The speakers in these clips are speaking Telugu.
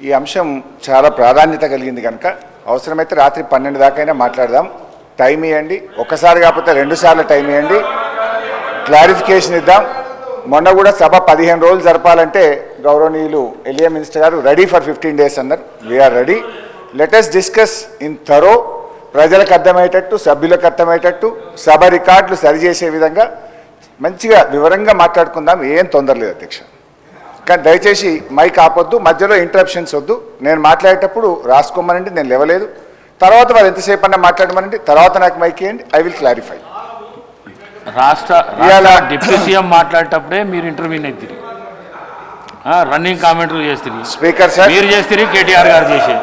ఈ అంశం చాలా ప్రాధాన్యత కలిగింది కనుక అవసరమైతే రాత్రి 12 దాకైనా మాట్లాడదాం. టైం ఇవ్వండి, ఒక్కసారి కాకపోతే 2 సార్లు టైం ఇవ్వండి, క్లారిఫికేషన్ ఇద్దాం. మొన్న కూడా సభ 15 రోజులు జరపాలంటే గౌరవనీయులు ఎలియా మినిస్టర్ గారు రెడీ ఫర్ 15 days అన్నారు. We are. Ready us discuss in thorough, ప్రజలకు అర్థమయ్యేటట్టు, సభ్యులకు అర్థమయ్యేటట్టు, సభ రికార్డులు సరిచేసే విధంగా మంచిగా వివరంగా మాట్లాడుకుందాం. ఏం తొందర లేదు అధ్యక్ష. కానీ దయచేసి మైక్ ఆపొద్దు, మధ్యలో ఇంటరప్షన్స్ వద్దు. నేను మాట్లాడేటప్పుడు రాసుకోమనండి, నేను లేవలేదు. తర్వాత వాళ్ళు ఎంతసేపు అన్నా మాట్లాడమనండి, తర్వాత నాకు మైక్ ఇవ్వండి, ఐ విల్ క్లారిఫై. రాష్ట్ర డిప్యూటీ సీఎం మాట్లాడేటప్పుడే మీరు ఇంటర్వ్యూన్ అవుతుంది, రన్నింగ్ కామెంటరీ చేస్తుంది. స్పీకర్ సార్, మీరు చేస్తుంది, కేటీఆర్ గారు చేసేది.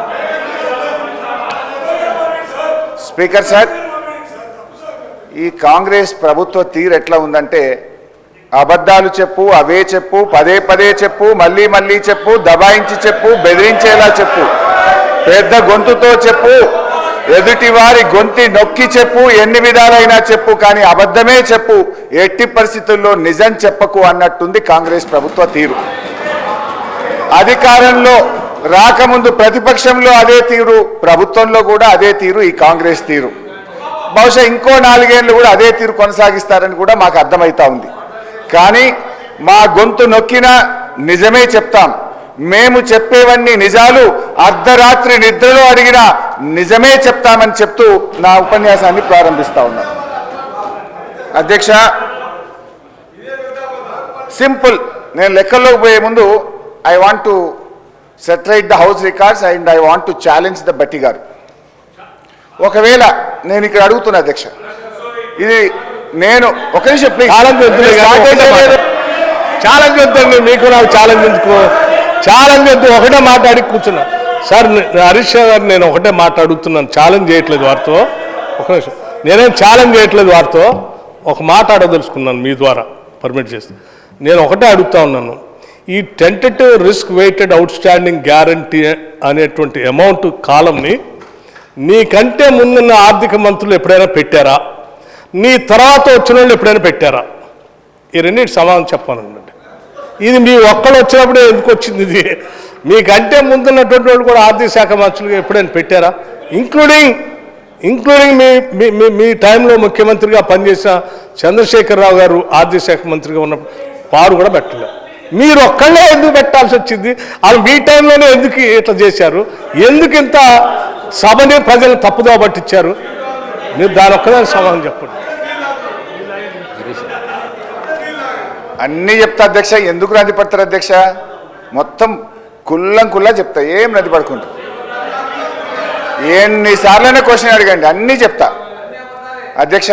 స్పీకర్ సార్, ఈ కాంగ్రెస్ ప్రభుత్వ తీరు ఎట్లా ఉందంటే, అబద్ధాలు చెప్పు, అవే చెప్పు, పదే పదే చెప్పు, మళ్ళీ మళ్ళీ చెప్పు, దబాయించి చెప్పు, బెదిరించేలా చెప్పు, పెద్ద గొంతుతో చెప్పు, ఎదుటి వారి గొంతి నొక్కి చెప్పు, ఎన్ని విధాలైనా చెప్పు, కానీ అబద్ధమే చెప్పు, ఎట్టి పరిస్థితుల్లో నిజం చెప్పకు అన్నట్టుంది కాంగ్రెస్ ప్రభుత్వ తీరు. అధికారంలో రాకముందు ప్రతిపక్షంలో అదే తీరు, ప్రభుత్వంలో కూడా అదే తీరు ఈ కాంగ్రెస్ తీరు. బహుశా ఇంకో 4 ఏళ్ళు కూడా అదే తీరు కొనసాగిస్తారని కూడా మాకు అర్థమవుతా ఉంది. కానీ మా గొంతు నొక్కినా నిజమే చెప్తాం. మేము చెప్పేవన్నీ నిజాలు, అర్ధరాత్రి నిద్రలో అడిగినా నిజమే చెప్తామని చెప్తూ నా ఉపన్యాసాన్ని ప్రారంభిస్తా ఉన్నాను. అధ్యక్ష, సింపుల్. నేను లెక్కల్లోకి పోయే ముందు I want to set right the house records and I want to challenge the బట్టి గారు. ఒకవేళ నేను ఇక్కడ అడుగుతున్నా అధ్యక్ష, ఇది నేను ఒక నిమిషం ప్లీజ్. ఛాలెంజ్ వద్దండి, మీకు నాకు ఛాలెంజ్ ఎందుకు? ఛాలెంజ్ వద్దు, ఒకటే మాట్లాడి కూర్చున్నా. సార్ హరీష్ గారు, నేను ఒకటే మాట్లాడుతున్నాను, ఛాలెంజ్ చేయట్లేదు వారితో. ఒక నిమిషం, నేనేం ఛాలెంజ్ చేయట్లేదు వారితో, ఒక మాట అడగదలుచుకున్నాను మీ ద్వారా పర్మిట్ చేసి. నేను ఒకటే అడుగుతా ఉన్నాను, ఈ tentative risk weighted outstanding guarantee అనేటువంటి అమౌంట్ కాలంని నీకంటే ముందున్న ఆర్థిక మంత్రులు ఎప్పుడైనా పెట్టారా? నీ తర్వాత వచ్చిన వాళ్ళు ఎప్పుడైనా పెట్టారా? ఈ రెండింటి సమాధానం చెప్పానండి. ఇది మీ ఒక్కళ్ళు వచ్చినప్పుడే ఎందుకు వచ్చింది? ఇది మీకంటే ముందున్నటువంటి వాళ్ళు కూడా ఆర్థిక శాఖ మంత్రులుగా ఎప్పుడైనా పెట్టారా? ఇంక్లూడింగ్ మీ టైంలో ముఖ్యమంత్రిగా పనిచేసిన చంద్రశేఖరరావు గారు ఆర్థిక శాఖ మంత్రిగా ఉన్నప్పుడు వారు కూడా పెట్టలేదు. మీరు ఒక్కళ్ళే ఎందుకు పెట్టాల్సి వచ్చింది? అది మీ టైంలోనే ఎందుకు ఇట్లా చేశారు? ఎందుకు ఇంత సభని ప్రజలను తప్పుదో పట్టించారు? మీరు దాని ఒక్కదాని సమాధానం చెప్పండి. అన్నీ చెప్తా అధ్యక్ష. ఎందుకు నది పడతారు అధ్యక్ష? మొత్తం కుల్లా చెప్తా, ఏం నది పడుకుంటా. ఎన్నిసార్లైనా క్వశ్చన్ అడగండి, అన్నీ చెప్తా అధ్యక్ష.